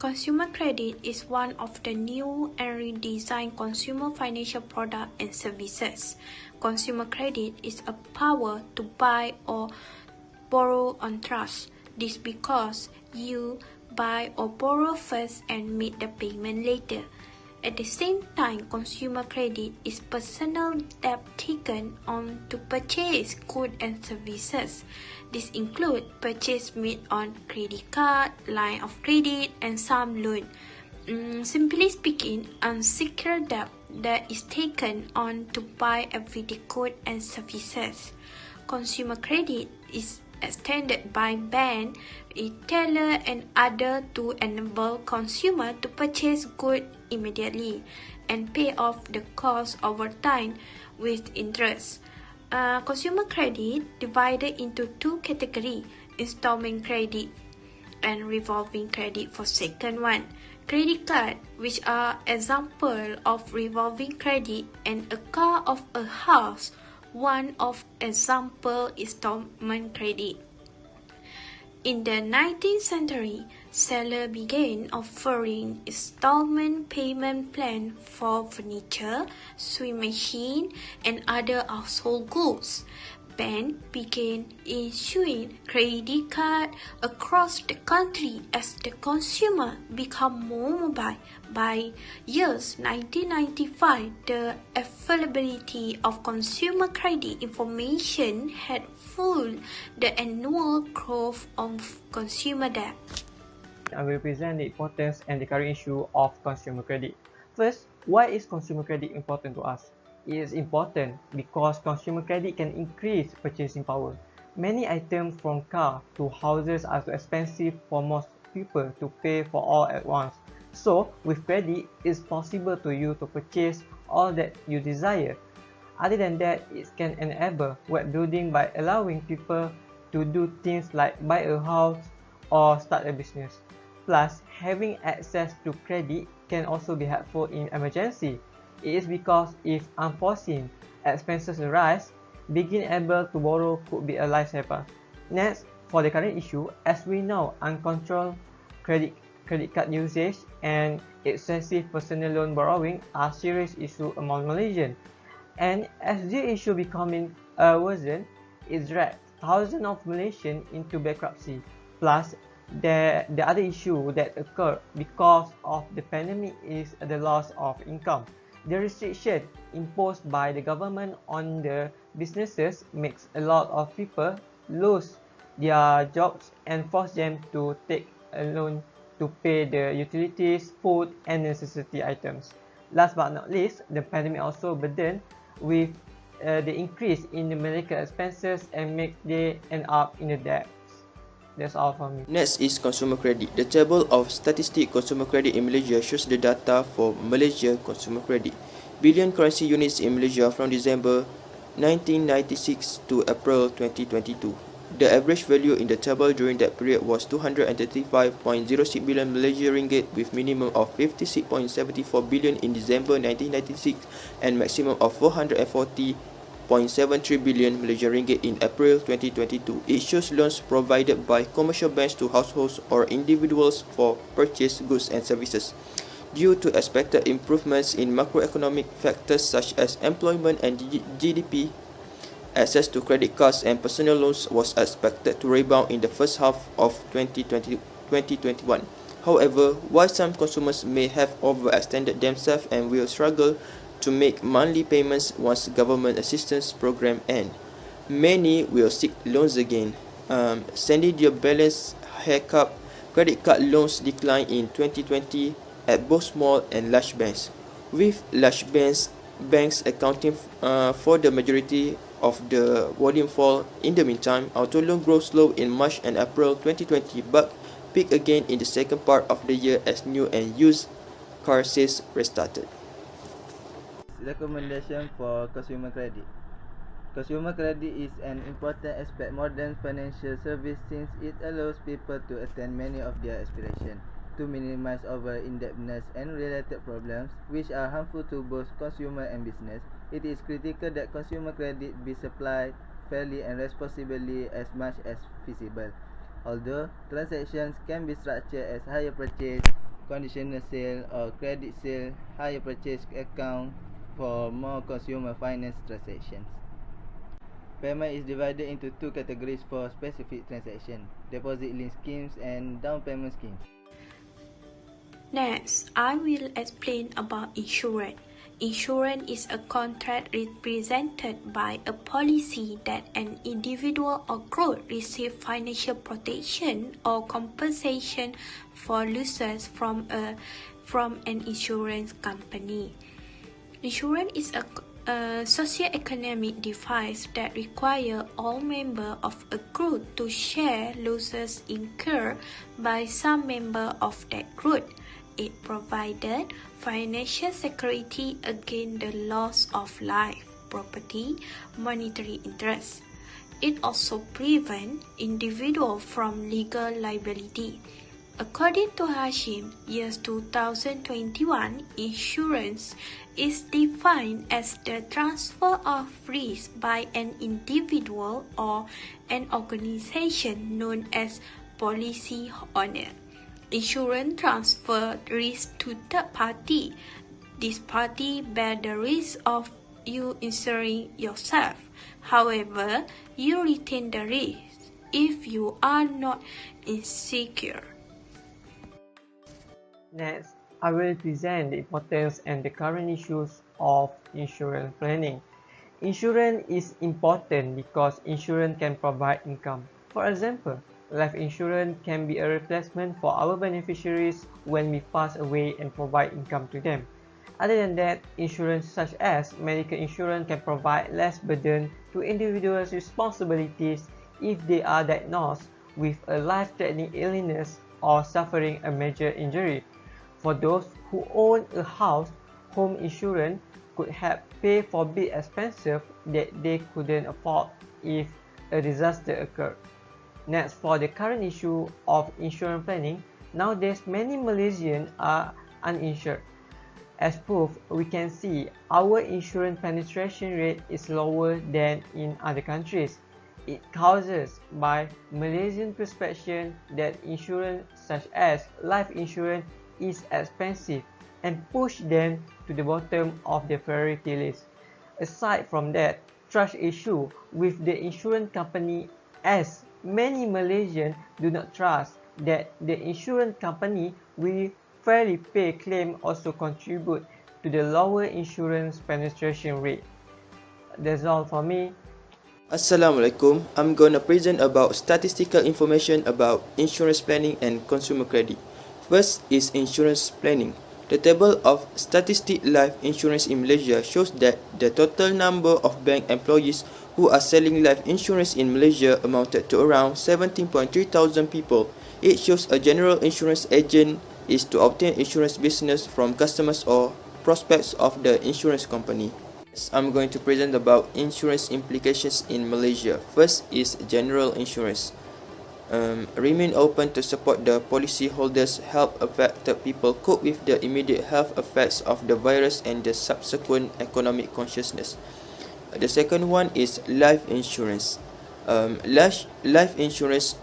Consumer credit is one of the new and redesigned consumer financial products and services. Consumer credit is a power to buy or borrow on trust. This because you buy or borrow first and make the payment later. At the same time, consumer credit is personal debt taken on to purchase goods and services. This includes purchase made on credit card, line of credit, and some loan. Simply speaking, unsecured debt that is taken on to buy everyday goods and services. Consumer credit is extended by bank, retailer, and other to enable consumer to purchase goods immediately and pay off the cost over time with interest. Consumer credit divided into two categories: installment credit and revolving credit for second one. Credit card, which are example of revolving credit, and a car of a house, one of example installment credit. In the 19th century, sellers began offering installment payment plans for furniture, sewing machine, and other household goods. Banks began issuing credit cards across the country as the consumer became more mobile. By years 1995, the availability of consumer credit information had fueled the annual growth of consumer debt. I will present the importance and the current issue of consumer credit. First, why is consumer credit important to us? It is important because consumer credit can increase purchasing power. Many items from car to houses are too expensive for most people to pay for all at once. So, with credit, it's possible to you to purchase all that you desire. Other than that, it can enable web building by allowing people to do things like buy a house or start a business. Plus, having access to credit can also be helpful in emergency. It is because if unforeseen expenses arise, being able to borrow could be a lifesaver. Next, for the current issue, as we know, uncontrolled credit card usage and excessive personal loan borrowing are serious issues among Malaysians. And as the issue becoming worsened, it dragged thousands of Malaysians into bankruptcy. Plus, the other issue that occurred because of the pandemic is the loss of income. The restriction imposed by the government on the businesses makes a lot of people lose their jobs and force them to take a loan to pay the utilities, food, and necessity items. Last but not least, the pandemic also burdened with the increase in the medical expenses and make they end up in the debt. That's all from me. Next is consumer credit. The table of statistics consumer credit in Malaysia shows the data for Malaysia consumer credit. Billion currency units in Malaysia from December 1996 to April 2022. The average value in the table during that period was 235.06 billion Malaysian ringgit with minimum of 56.74 billion in December 1996 and maximum of 440.73 billion Malaysian ringgit in April 2022. It shows loans provided by commercial banks to households or individuals for purchased goods and services. Due to expected improvements in macroeconomic factors such as employment and GDP, access to credit cards and personal loans was expected to rebound in the first half of 2021. However, while some consumers may have overextended themselves and will struggle to make monthly payments once government assistance program end, many will seek loans again. Sending their balance haircut, credit card loans declined in 2020 at both small and large banks, with large banks accounting for the majority of the volume fall. In the meantime, auto loan growth slowed in March and April 2020 but peaked again in the second part of the year as new and used car sales restarted. Recommendation for consumer credit. Consumer credit is an important aspect modern financial service since it allows people to attain many of their aspirations, to minimize over-indebtedness and related problems which are harmful to both consumer and business. It is critical that consumer credit be supplied fairly and responsibly as much as feasible. Although transactions can be structured as hire purchase, conditional sale or credit sale, hire purchase account for more consumer finance transactions. Payment is divided into two categories for specific transactions: deposit link schemes and down payment schemes. Next, I will explain about insurance. Insurance is a contract represented by a policy that an individual or group receive financial protection or compensation for losses from an insurance company. Insurance is a socio-economic device that requires all members of a group to share losses incurred by some member of that group. It provided financial security against the loss of life, property, monetary interest. It also prevents individuals from legal liability. According to Hashim, year 2021, insurance is defined as the transfer of risk by an individual or an organization known as policy owner. Insurance transfer risk to third party. This party bear the risk of you insuring yourself. However, you retain the risk if you are not insecure. Next, I will present the importance and the current issues of insurance planning. Insurance is important because insurance can provide income. For example, life insurance can be a replacement for our beneficiaries when we pass away and provide income to them. Other than that, insurance such as medical insurance can provide less burden to individuals' responsibilities if they are diagnosed with a life-threatening illness or suffering a major injury. For those who own a house, home insurance could help pay for big expenses that they couldn't afford if a disaster occurred. Next, for the current issue of insurance planning, nowadays many Malaysians are uninsured. As proof, we can see our insurance penetration rate is lower than in other countries. It causes by Malaysian perception that insurance such as life insurance is expensive and push them to the bottom of the priority list. Aside from that, trust issue with the insurance company, as many Malaysians do not trust that the insurance company will fairly pay claim, also contribute to the lower insurance penetration rate. That's all for me. Assalamualaikum. I'm gonna present about statistical information about insurance planning and consumer credit. First is insurance planning. The table of statistic life insurance in Malaysia shows that the total number of bank employees who are selling life insurance in Malaysia amounted to around 17.3 thousand people. It shows a general insurance agent is to obtain insurance business from customers or prospects of the insurance company. I'm going to present about insurance implications in Malaysia. First is general insurance. Remain open to support the policyholders, help affected people cope with the immediate health effects of the virus and the subsequent economic consciousness. The second one is life insurance. Life insurance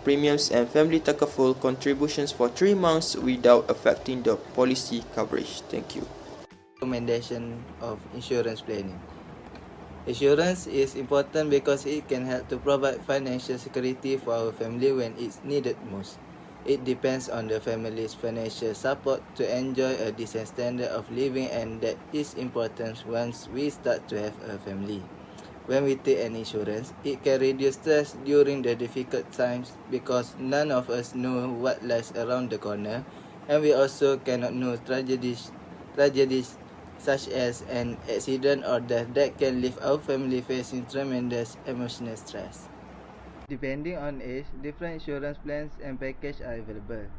premiums and family takaful contributions for 3 months without affecting the policy coverage. Thank you. Recommendation of insurance planning. Insurance is important because it can help to provide financial security for our family when it's needed most. It depends on the family's financial support to enjoy a decent standard of living, and that is important once we start to have a family. When we take an insurance, it can reduce stress during the difficult times because none of us know what lies around the corner, and we also cannot know tragedies such as an accident or death that can leave our family facing tremendous emotional stress. Depending on age, different insurance plans and packages are available.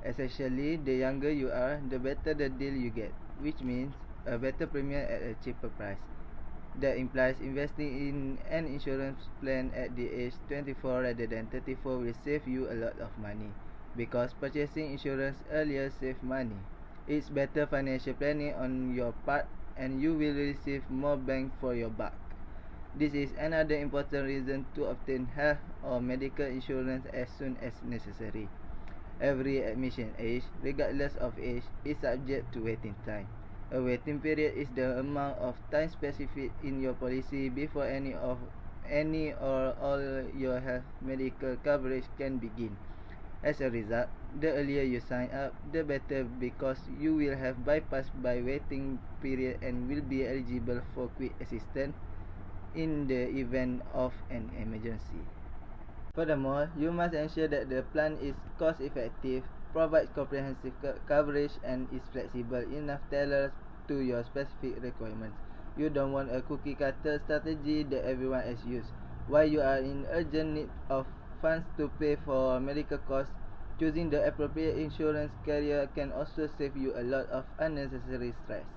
Essentially, the younger you are, the better the deal you get, which means a better premium at a cheaper price. That implies investing in an insurance plan at the age 24 rather than 34 will save you a lot of money, because purchasing insurance earlier saves money. It's better financial planning on your part, and you will receive more bang for your buck. This is another important reason to obtain health or medical insurance as soon as necessary. Every admission age, regardless of age, is subject to waiting time. A waiting period is the amount of time specified in your policy before any or all your health medical coverage can begin. As a result, the earlier you sign up, the better, because you will have bypassed by waiting period and will be eligible for quick assistance in the event of an emergency. Furthermore, you must ensure that the plan is cost-effective, provides comprehensive coverage, and is flexible enough tailored to your specific requirements. You don't want a cookie-cutter strategy that everyone has used. While you are in urgent need of funds to pay for medical costs, choosing the appropriate insurance carrier can also save you a lot of unnecessary stress.